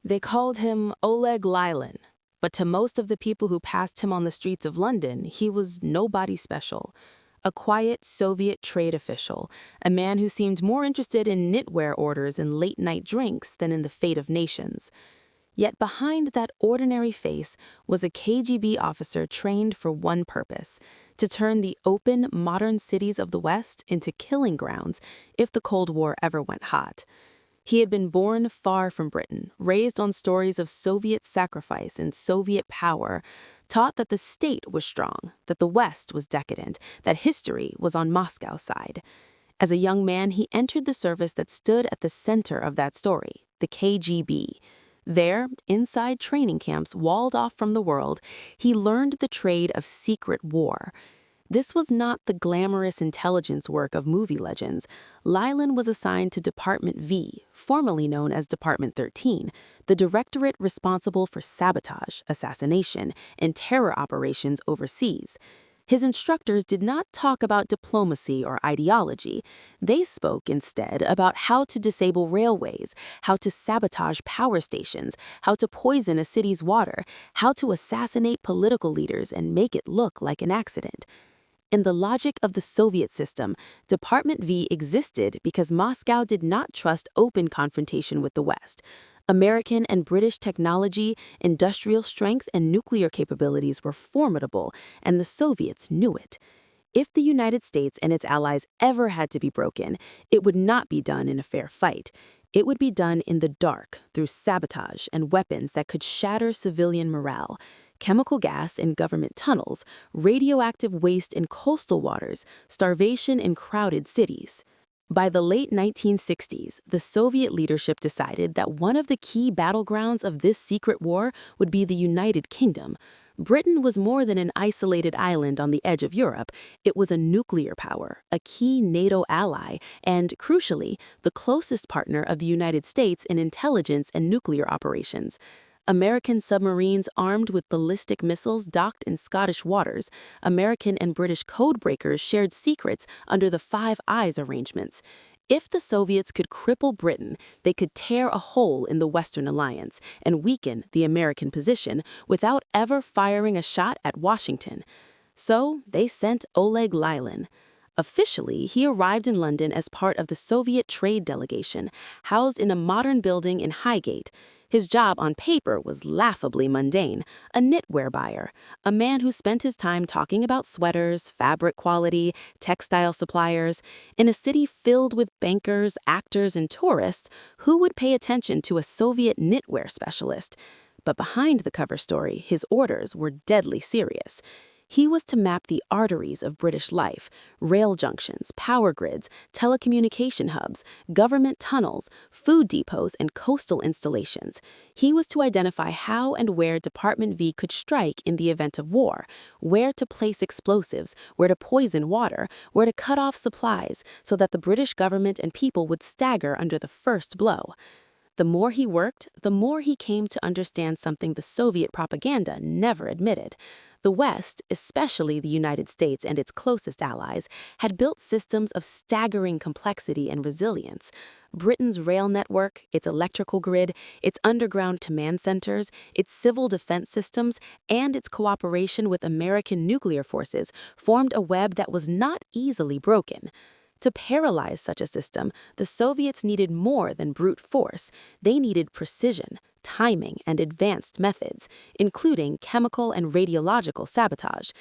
They called him Oleg Lyalin, but to most of the people who passed him on the streets of London, he was nobody special. A quiet Soviet trade official, a man who seemed more interested in knitwear orders and late-night drinks than in the fate of nations. Yet behind that ordinary face was a KGB officer trained for one purpose: to turn the open, modern cities of the West into killing grounds if the Cold War ever went hot. He had been born far from Britain, raised on stories of Soviet sacrifice and Soviet power, taught that the state was strong, that the West was decadent, that history was on Moscow's side. As a young man, he entered the service that stood at the center of that story, the KGB. There, inside training camps walled off from the world, he learned the trade of secret war. This was not the glamorous intelligence work of movie legends. Lyalin was assigned to Department V, formerly known as Department 13, the directorate responsible for sabotage, assassination, and terror operations overseas. His instructors did not talk about diplomacy or ideology. They spoke instead about how to disable railways, how to sabotage power stations, how to poison a city's water, how to assassinate political leaders and make it look like an accident. In the logic of the Soviet system, Department V existed because Moscow did not trust open confrontation with the West. American and British technology, industrial strength, and nuclear capabilities were formidable, and the Soviets knew it. If the United States and its allies ever had to be broken, it would not be done in a fair fight. It would be done in the dark, through sabotage and weapons that could shatter civilian morale. Chemical gas in government tunnels, radioactive waste in coastal waters, starvation in crowded cities. By the late 1960s, the Soviet leadership decided that one of the key battlegrounds of this secret war would be the United Kingdom. Britain was more than an isolated island on the edge of Europe. It was a nuclear power, a key NATO ally, and, crucially, the closest partner of the United States in intelligence and nuclear operations. American submarines armed with ballistic missiles docked in Scottish waters. American and British codebreakers shared secrets under the Five Eyes arrangements. If the Soviets could cripple Britain, they could tear a hole in the Western alliance and weaken the American position without ever firing a shot at Washington. So they sent Oleg Lyalin. Officially, he arrived in London as part of the Soviet trade delegation, housed in a modern building in Highgate. His job on paper was laughably mundane: a knitwear buyer, a man who spent his time talking about sweaters, fabric quality, textile suppliers. In a city filled with bankers, actors, and tourists, who would pay attention to a Soviet knitwear specialist? But behind the cover story, his orders were deadly serious. He was to map the arteries of British life: rail junctions, power grids, telecommunication hubs, government tunnels, food depots, and coastal installations. He was to identify how and where Department V could strike in the event of war, where to place explosives, where to poison water, where to cut off supplies, so that the British government and people would stagger under the first blow. The more he worked, the more he came to understand something the Soviet propaganda never admitted. The West, especially the United States and its closest allies, had built systems of staggering complexity and resilience. Britain's rail network, its electrical grid, its underground command centers, its civil defense systems, and its cooperation with American nuclear forces formed a web that was not easily broken. To paralyze such a system, the Soviets needed more than brute force. They needed precision, timing, and advanced methods, including chemical and radiological sabotage.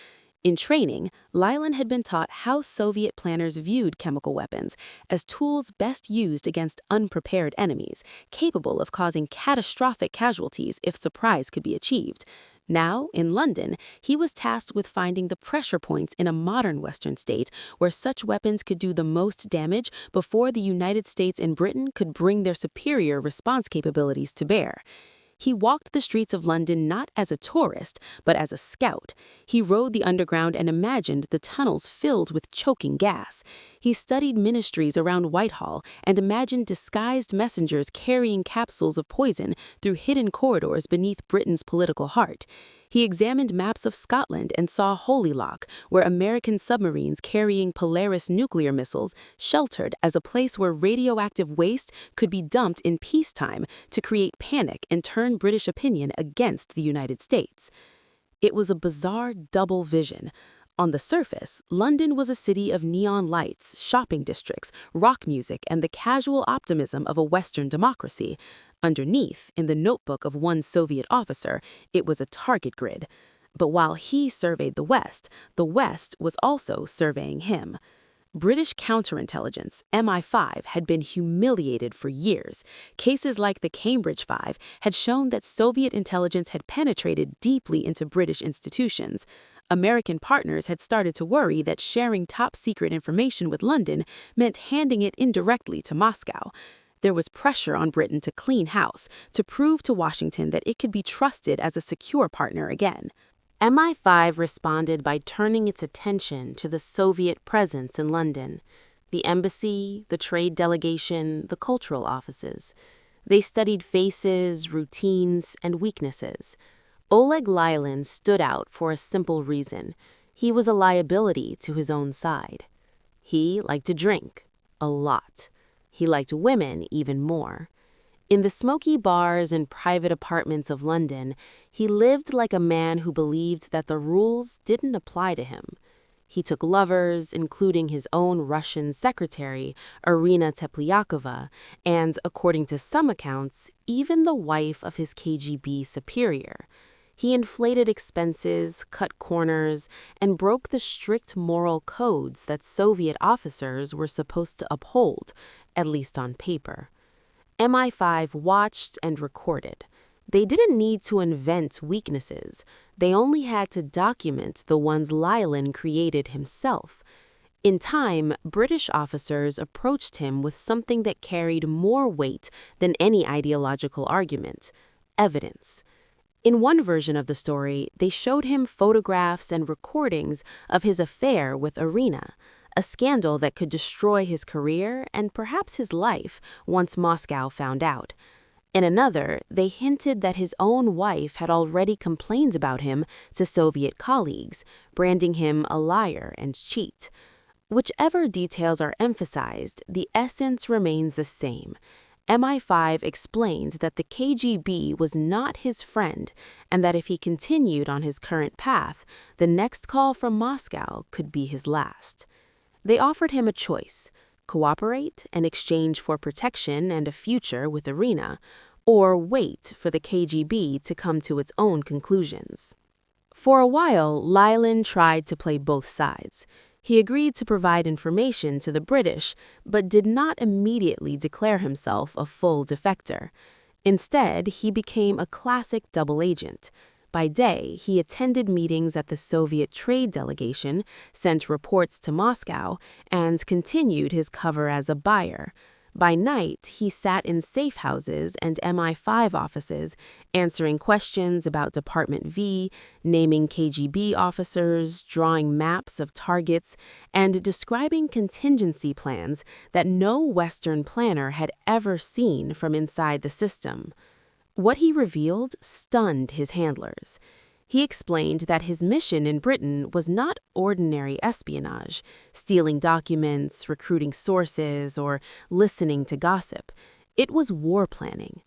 In training, Lyalin had been taught how Soviet planners viewed chemical weapons as tools best used against unprepared enemies, capable of causing catastrophic casualties if surprise could be achieved. Now, in London, he was tasked with finding the pressure points in a modern Western state where such weapons could do the most damage before the United States and Britain could bring their superior response capabilities to bear. He walked the streets of London not as a tourist, but as a scout. He rode the underground and imagined the tunnels filled with choking gas. He studied ministries around Whitehall and imagined disguised messengers carrying capsules of poison through hidden corridors beneath Britain's political heart. He examined maps of Scotland and saw Holy Loch, where American submarines carrying Polaris nuclear missiles sheltered as a place where radioactive waste could be dumped in peacetime to create panic and turn British opinion against the United States. It was a bizarre double vision. On the surface, London was a city of neon lights, shopping districts, rock music, and the casual optimism of a Western democracy. Underneath, in the notebook of one Soviet officer, it was a target grid. But while he surveyed the West was also surveying him. British counterintelligence, MI5, had been humiliated for years. Cases like the Cambridge Five had shown that Soviet intelligence had penetrated deeply into British institutions. American partners had started to worry that sharing top-secret information with London meant handing it indirectly to Moscow. There was pressure on Britain to clean house, to prove to Washington that it could be trusted as a secure partner again. MI5 responded by turning its attention to the Soviet presence in London, the embassy, the trade delegation, the cultural offices. They studied faces, routines, and weaknesses. Oleg Lyalin stood out for a simple reason. He was a liability to his own side. He liked to drink, a lot. He liked women even more. In the smoky bars and private apartments of London, he lived like a man who believed that the rules didn't apply to him. He took lovers, including his own Russian secretary, Irina Teplyakova, and, according to some accounts, even the wife of his KGB superior. He inflated expenses, cut corners, and broke the strict moral codes that Soviet officers were supposed to uphold, at least on paper. MI5 watched and recorded. They didn't need to invent weaknesses. They only had to document the ones Lyalin created himself. In time, British officers approached him with something that carried more weight than any ideological argument: evidence. In one version of the story, they showed him photographs and recordings of his affair with Irina, a scandal that could destroy his career and perhaps his life once Moscow found out. In another, they hinted that his own wife had already complained about him to Soviet colleagues, branding him a liar and cheat. Whichever details are emphasized, the essence remains the same. MI5 explained that the KGB was not his friend and that if he continued on his current path, the next call from Moscow could be his last. They offered him a choice: cooperate in exchange for protection and a future with Irina, or wait for the KGB to come to its own conclusions. For a while, Lyalin tried to play both sides. He agreed to provide information to the British, but did not immediately declare himself a full defector. Instead, he became a classic double agent. By day, he attended meetings at the Soviet trade delegation, sent reports to Moscow, and continued his cover as a buyer. By night, he sat in safe houses and MI5 offices, answering questions about Department V, naming KGB officers, drawing maps of targets, and describing contingency plans that no Western planner had ever seen from inside the system. What he revealed stunned his handlers. He explained that his mission in Britain was not ordinary espionage, stealing documents, recruiting sources, or listening to gossip. It was war planning.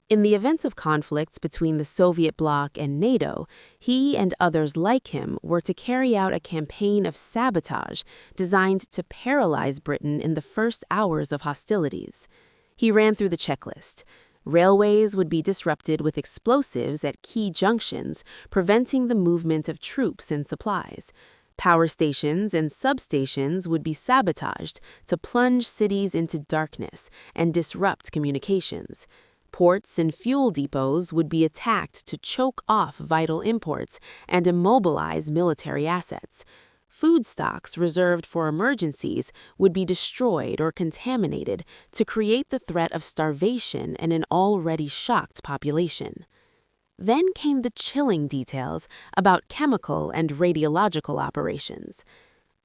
In the event of conflicts between the Soviet bloc and NATO, he and others like him were to carry out a campaign of sabotage designed to paralyze Britain in the first hours of hostilities. He ran through the checklist. Railways would be disrupted with explosives at key junctions, preventing the movement of troops and supplies. Power stations and substations would be sabotaged to plunge cities into darkness and disrupt communications. Ports and fuel depots would be attacked to choke off vital imports and immobilize military assets. Food stocks reserved for emergencies would be destroyed or contaminated to create the threat of starvation in an already shocked population. Then came the chilling details about chemical and radiological operations.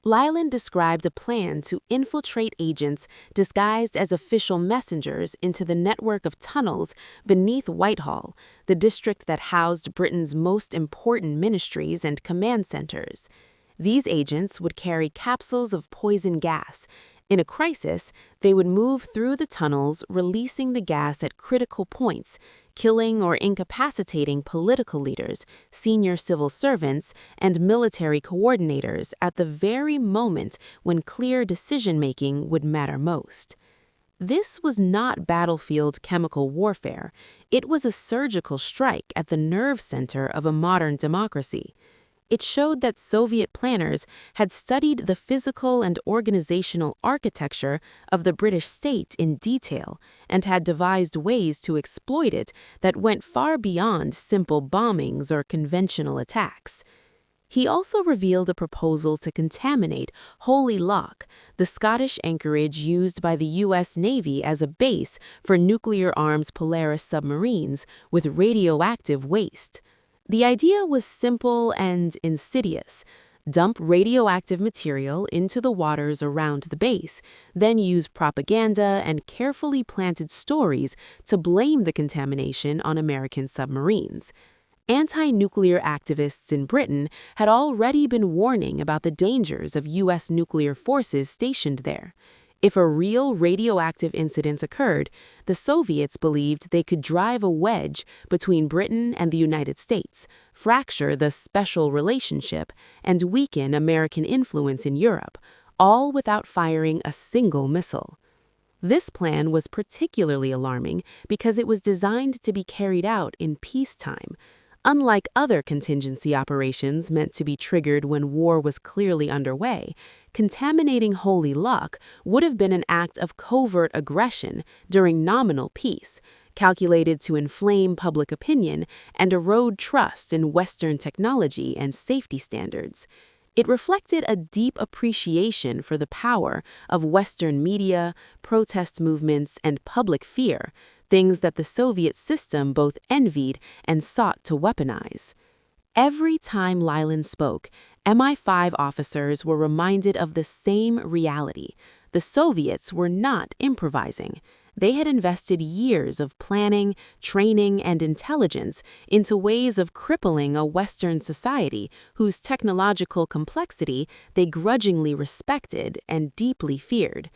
Lyalin described a plan to infiltrate agents disguised as official messengers into the network of tunnels beneath Whitehall, the district that housed Britain's most important ministries and command centers. These agents would carry capsules of poison gas. In a crisis, they would move through the tunnels, releasing the gas at critical points, killing or incapacitating political leaders, senior civil servants, and military coordinators at the very moment when clear decision-making would matter most. This was not battlefield chemical warfare. It was a surgical strike at the nerve center of a modern democracy. It showed that Soviet planners had studied the physical and organizational architecture of the British state in detail and had devised ways to exploit it that went far beyond simple bombings or conventional attacks. He also revealed a proposal to contaminate Holy Loch, the Scottish anchorage used by the U.S. Navy as a base for nuclear arms Polaris submarines, with radioactive waste. The idea was simple and insidious. Dump radioactive material into the waters around the base, then use propaganda and carefully planted stories to blame the contamination on American submarines. Anti-nuclear activists in Britain had already been warning about the dangers of U.S. nuclear forces stationed there. If a real radioactive incident occurred, the Soviets believed they could drive a wedge between Britain and the United States, fracture the special relationship, and weaken American influence in Europe, all without firing a single missile. This plan was particularly alarming because it was designed to be carried out in peacetime. Unlike other contingency operations meant to be triggered when war was clearly underway, contaminating Holy Loch would have been an act of covert aggression during nominal peace, calculated to inflame public opinion and erode trust in Western technology and safety standards. It reflected a deep appreciation for the power of Western media, protest movements, and public fear, things that the Soviet system both envied and sought to weaponize. Every time Lyalin spoke, MI5 officers were reminded of the same reality. The Soviets were not improvising. They had invested years of planning, training, and intelligence into ways of crippling a Western society whose technological complexity they grudgingly respected and deeply feared.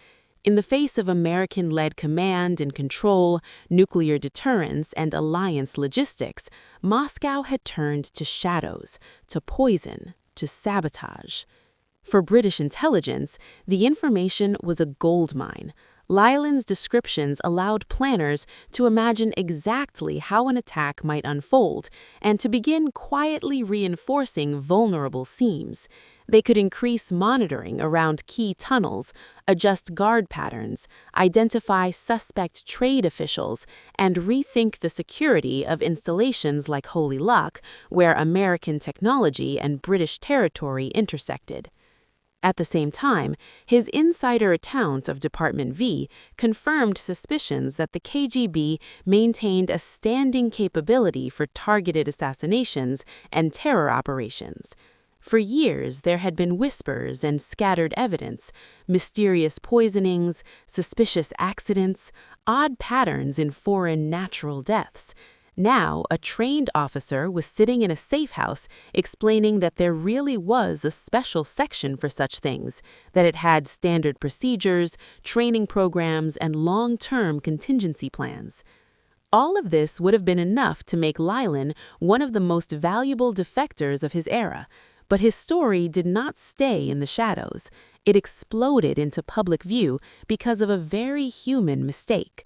In the face of American-led command and control, nuclear deterrence, and alliance logistics, Moscow had turned to shadows, to poison, to sabotage. For British intelligence, the information was a goldmine. Lyalin's descriptions allowed planners to imagine exactly how an attack might unfold and to begin quietly reinforcing vulnerable seams. They could increase monitoring around key tunnels, adjust guard patterns, identify suspect trade officials, and rethink the security of installations like Holy Loch, where American technology and British territory intersected. At the same time, his insider account of Department V confirmed suspicions that the KGB maintained a standing capability for targeted assassinations and terror operations. For years, there had been whispers and scattered evidence, mysterious poisonings, suspicious accidents, odd patterns in foreign natural deaths. Now, a trained officer was sitting in a safe house explaining that there really was a special section for such things, that it had standard procedures, training programs, and long-term contingency plans. All of this would have been enough to make Lyalin one of the most valuable defectors of his era, but his story did not stay in the shadows. It exploded into public view because of a very human mistake.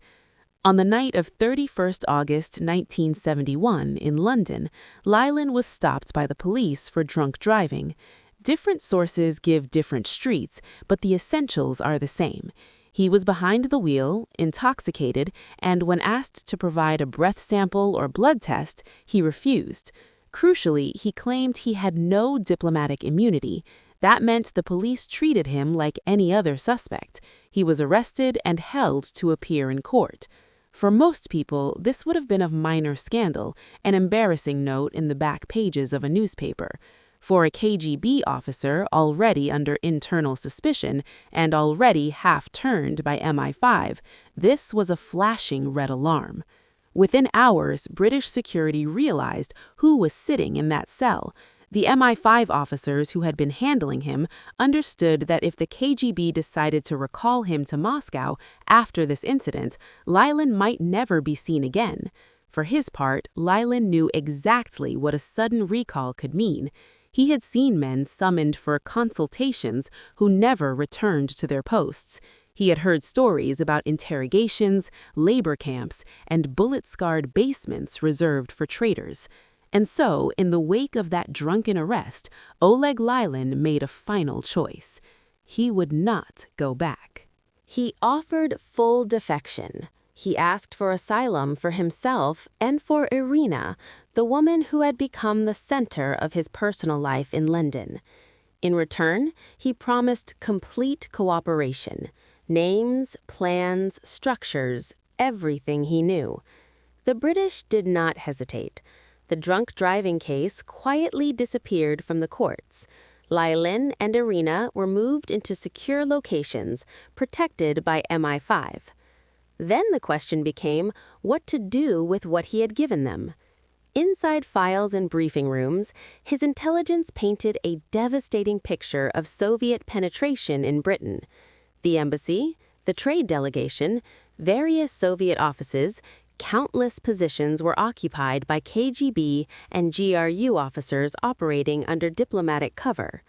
On the night of 31st August 1971 in London, Lyalin was stopped by the police for drunk driving. Different sources give different streets, but the essentials are the same. He was behind the wheel, intoxicated, and when asked to provide a breath sample or blood test, he refused. Crucially, he claimed he had no diplomatic immunity. That meant the police treated him like any other suspect. He was arrested and held to appear in court. For most people, this would have been a minor scandal, an embarrassing note in the back pages of a newspaper. For a KGB officer already under internal suspicion and already half-turned by MI5, this was a flashing red alarm. Within hours, British security realized who was sitting in that cell. The MI5 officers who had been handling him understood that if the KGB decided to recall him to Moscow after this incident, Lyalin might never be seen again. For his part, Lyalin knew exactly what a sudden recall could mean. He had seen men summoned for consultations who never returned to their posts. He had heard stories about interrogations, labor camps, and bullet-scarred basements reserved for traitors. And so, in the wake of that drunken arrest, Oleg Lyalin made a final choice. He would not go back. He offered full defection. He asked for asylum for himself and for Irina, the woman who had become the center of his personal life in London. In return, he promised complete cooperation. Names, plans, structures, everything he knew. The British did not hesitate. The drunk driving case quietly disappeared from the courts. Lyalin and Irina were moved into secure locations, protected by MI5. Then the question became what to do with what he had given them. Inside files and briefing rooms, his intelligence painted a devastating picture of Soviet penetration in Britain. The embassy, the trade delegation, various Soviet offices, countless positions were occupied by KGB and GRU officers operating under diplomatic cover.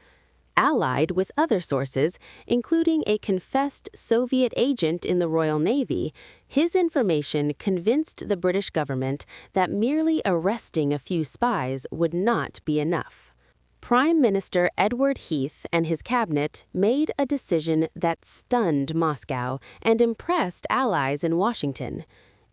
Allied with other sources, including a confessed Soviet agent in the Royal Navy, his information convinced the British government that merely arresting a few spies would not be enough. Prime Minister Edward Heath and his cabinet made a decision that stunned Moscow and impressed allies in Washington.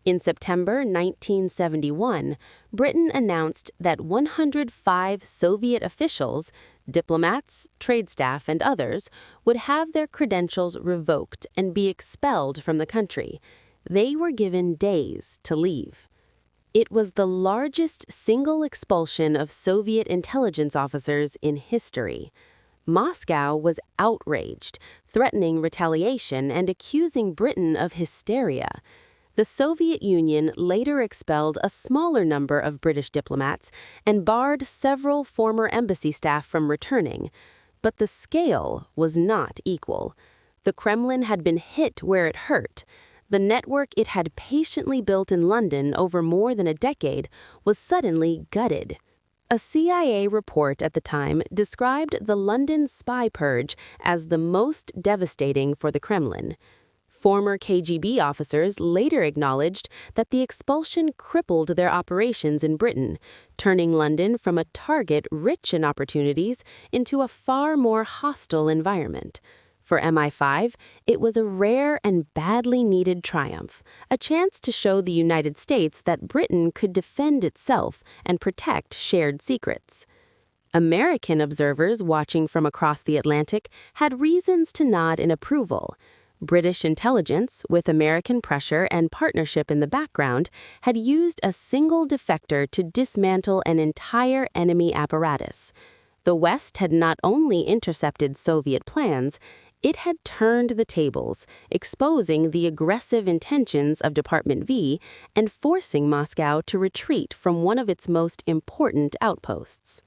In September 1971, Britain announced that 105 Soviet officials, diplomats, trade staff, and others, would have their credentials revoked and be expelled from the country. They were given days to leave. It was the largest single expulsion of Soviet intelligence officers in history. Moscow was outraged, threatening retaliation and accusing Britain of hysteria. The Soviet Union later expelled a smaller number of British diplomats and barred several former embassy staff from returning. But the scale was not equal. The Kremlin had been hit where it hurt. The network it had patiently built in London over more than a decade was suddenly gutted. A CIA report at the time described the London spy purge as the most devastating for the Kremlin. Former KGB officers later acknowledged that the expulsion crippled their operations in Britain, turning London from a target rich in opportunities into a far more hostile environment. For MI5, it was a rare and badly needed triumph, a chance to show the United States that Britain could defend itself and protect shared secrets. American observers watching from across the Atlantic had reasons to nod in approval. British intelligence, with American pressure and partnership in the background, had used a single defector to dismantle an entire enemy apparatus. The West had not only intercepted Soviet plans, it had turned the tables, exposing the aggressive intentions of Department V and forcing Moscow to retreat from one of its most important outposts.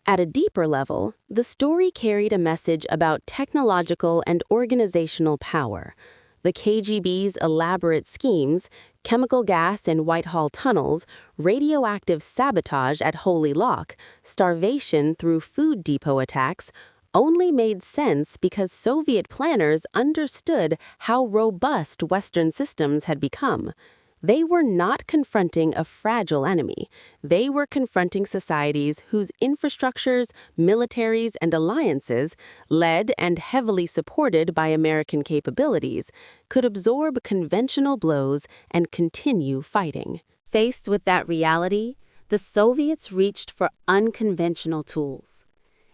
At a deeper level, the story carried a message about technological and organizational power. The KGB's elaborate schemes, chemical gas in Whitehall tunnels, radioactive sabotage at Holy Lock, starvation through food depot attacks, only made sense because Soviet planners understood how robust Western systems had become. They were not confronting a fragile enemy. They were confronting societies whose infrastructures, militaries, and alliances, led and heavily supported by American capabilities, could absorb conventional blows and continue fighting. Faced with that reality, the Soviets reached for unconventional tools.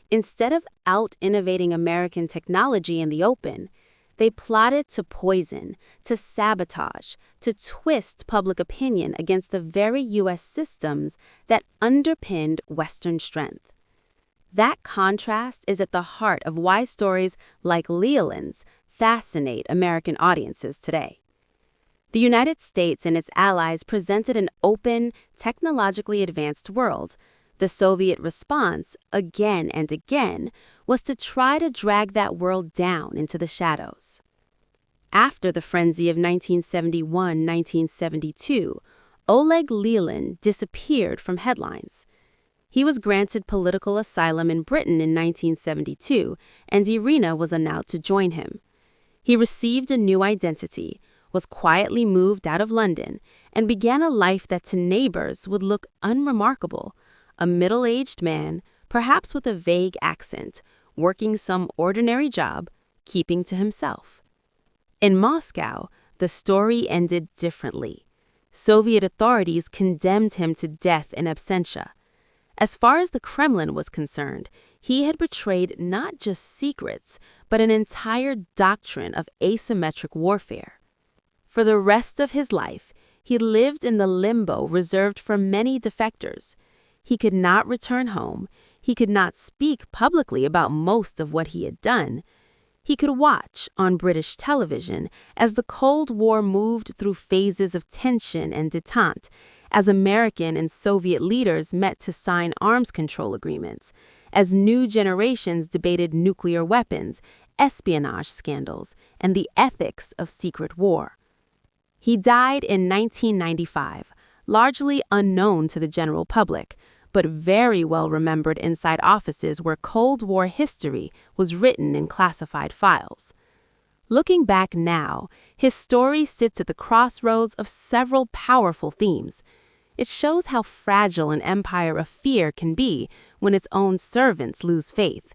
Instead of out-innovating American technology in the open, they plotted to poison, to sabotage, to twist public opinion against the very U.S. systems that underpinned Western strength. That contrast is at the heart of why stories like Lyalin's fascinate American audiences today. The United States and its allies presented an open, technologically advanced world. The Soviet response, again and again, was to try to drag that world down into the shadows. After the frenzy of 1971-1972, Oleg Lyalin disappeared from headlines. He was granted political asylum in Britain in 1972, and Irina was allowed to join him. He received a new identity, was quietly moved out of London, and began a life that to neighbors would look unremarkable. A middle-aged man, perhaps with a vague accent, working some ordinary job, keeping to himself. In Moscow, the story ended differently. Soviet authorities condemned him to death in absentia. As far as the Kremlin was concerned, he had betrayed not just secrets, but an entire doctrine of asymmetric warfare. For the rest of his life, he lived in the limbo reserved for many defectors. He could not return home. He could not speak publicly about most of what he had done. He could watch on British television as the Cold War moved through phases of tension and détente, as American and Soviet leaders met to sign arms control agreements, as new generations debated nuclear weapons, espionage scandals, and the ethics of secret war. He died in 1995, largely unknown to the general public, but very well remembered inside offices where Cold War history was written in classified files. Looking back now, his story sits at the crossroads of several powerful themes. It shows how fragile an empire of fear can be when its own servants lose faith.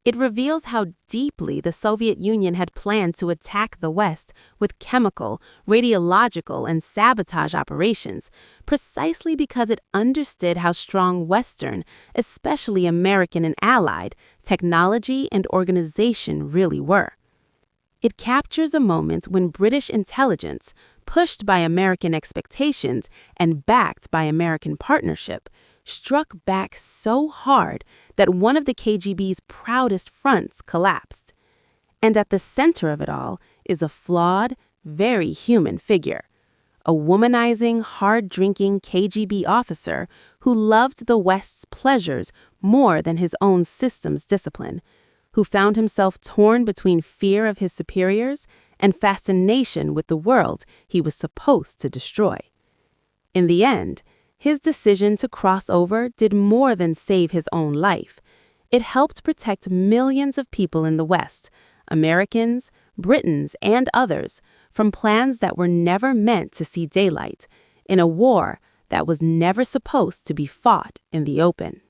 It reveals how deeply the Soviet Union had planned to attack the West with chemical, radiological, and sabotage operations, precisely because it understood how strong Western, especially American and Allied, technology and organization really were. It captures a moment when British intelligence, pushed by American expectations and backed by American partnership, struck back so hard that one of the KGB's proudest fronts collapsed. And at the center of it all is a flawed, very human figure, a womanizing, hard-drinking KGB officer who loved the West's pleasures more than his own system's discipline, who found himself torn between fear of his superiors and fascination with the world he was supposed to destroy. In the end, his decision to cross over did more than save his own life. It helped protect millions of people in the West, Americans, Britons, and others, from plans that were never meant to see daylight, in a war that was never supposed to be fought in the open.